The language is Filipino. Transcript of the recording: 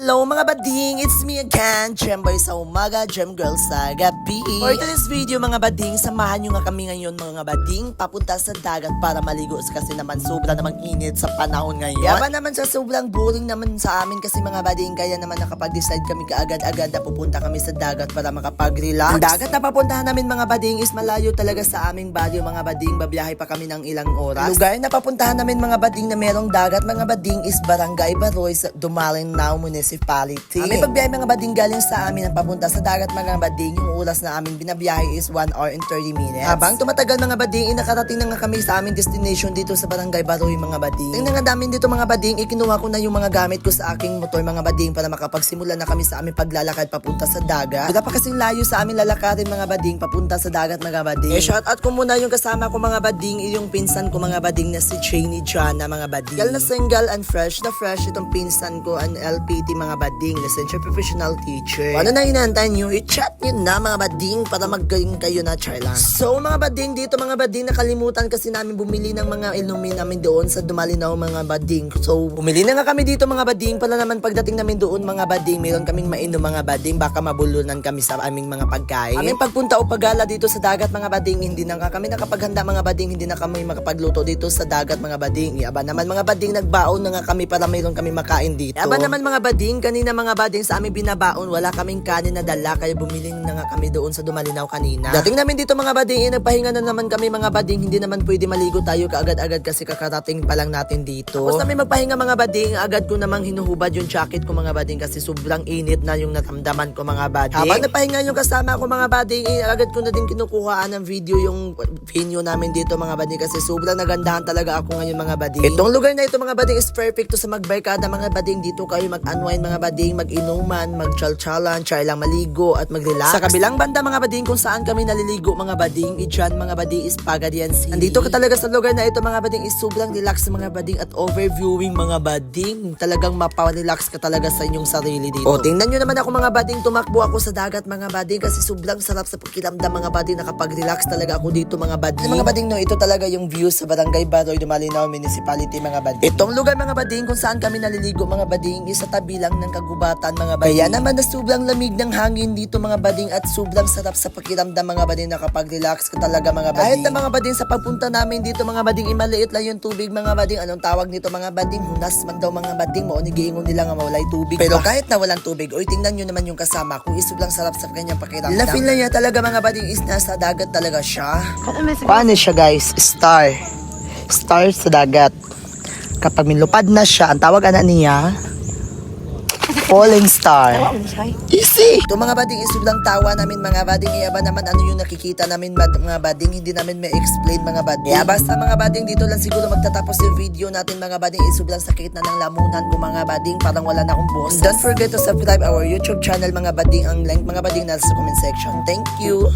Hello mga bading, it's me again, Gemboy sa umaga, Gem Girl sa gabi. For today's video mga bading, samahan nyo nga kami ngayon mga bading papunta sa dagat para maligo kasi naman sobra namang init sa panahon ngayon. Yaba naman sa sobrang boring naman sa amin kasi mga bading, kaya naman nakapag-decide kami kaagad-agad na pupunta kami sa dagat para makapag-relax. Ang dagat na papuntahan namin mga bading is malayo talaga sa aming baryo mga bading, babiyahe pa kami ng ilang oras. Lugar na papuntahan namin mga bading na merong dagat mga bading is Barangay Baroy sa Dumalinao Municipality. May pagbiyahe mga bading galing sa amin ang papunta sa dagat mga bading. Yung oras na aming binabiyahe is 1 hour and 30 minutes. Habang tumatagal mga bading, nakarating na nga kami sa aming destination dito sa Barangay Baroy mga bading. Tingnan nga namin dito mga bading, ikinuha ko na yung mga gamit ko sa aking motor mga bading para makapagsimula na kami sa aming paglalakad papunta sa dagat. Wala pa kasing layo sa aming lalakarin mga bading papunta sa dagat mga bading. Shout out ko muna yung kasama ko mga bading, yung pinsan ko mga bading na si Janie Jana mga bading. Gal na single and fresh itong pinsan ko ang LPT mga bading, licensed professional teacher. Ano na hinahantay nyo? I-chat nyo na mga bading para magaling kayo na charlang. So mga bading, dito mga bading, nakalimutan kasi namin bumili ng mga inumin namin doon sa Dumalinao mga bading. So bumili na nga kami dito mga bading para naman pagdating namin doon mga bading, mayroon kaming mainom mga bading, baka mabulunan kami sa aming mga pagkain. Aming pagpunta o paggala dito sa dagat mga bading, hindi na kami nakapaghanda mga bading, hindi na kami makapagluto dito sa dagat mga bading. Aba naman mga bading, nagbaon na nga kami para mayroon kami makain dito. Aba naman mga bading, kanina mga bading sa aming binabaon, wala kaming kanin na dala, kaya bumili na nga kami doon sa Dumalinaw kanina. Dating namin dito mga bading, nagpahinga na naman kami mga bading, hindi naman pwede maligo tayo kaagad-agad kasi kakarating pa lang natin dito. Tapos namin magpahinga mga bading, agad ko namang hinuhubad yung jacket ko mga bading kasi sobrang init na yung naramdaman ko mga bading. Habang nagpahinga yung kasama ko mga bading, agad ko na din kinukuhaan ng video yung venue namin dito mga bading kasi sobrang nagandahan talaga ako ngayon mga bading. Itong lugar na ito mga bading is perfect to sa magbarkada mga bading, dito kayo mag-unwind mga bading, mag-inuman, mag-chalchalan, try lang maligo at mag-relax. Sa kabilang banda mga bading kung saan kami naliligo mga bading, dyan mga bading is Pagadian City. Andito ka talaga sa lugar na ito mga bading is sobrang relax mga bading at overviewing mga bading. Talagang mapa-relax ka talaga sa inyong sarili dito. O tingnan nyo naman ako mga bading, tumakbo ako sa dagat mga bading kasi sobrang sarap sa pakiramdam mga bading, nakapag-relax talaga ako dito mga bading. Mga bading no, ito talaga yung view sa Barangay Baroy, Dumalinao Municipality mga bading. Itong lugar mga bading kung saan kami naliligo mga bading is sa tabi lang ng kagubatan mga bading. Kaya naman na sobrang lamig ng hangin dito mga bading at sobrang sarap sa pakiramdam mga bading, nakapag-relax ka talaga mga bading. Kahit na mga bading sa pagpunta namin dito mga bading, maliit lang yung tubig mga bading. Anong tawag nito mga bading? Hunas man daw mga bading, maunigiingon nila nga mawalay tubig. Pero kahit na walang tubig, oy tingnan nyo naman yung kasama kung sobrang sarap sa kanyang pakiramdam. Na-feel na niya talaga mga bading is nasa dagat talaga siya. Paano siya guys? Star sa dagat. Kapag milupad na siya, ang tawag ana niya falling star. Easy! Ito mga bading, isublang tawa namin mga bading. Iaba naman ano yung nakikita namin mga bading, hindi namin ma-explain mga bading. Basta mga bading, dito lang siguro magtatapos yung video natin mga bading. Isublang sakit na ng lamunan ko mga bading, parang wala na akong boses. Don't forget to subscribe our YouTube channel mga bading. Ang link mga bading nasa comment section. Thank you!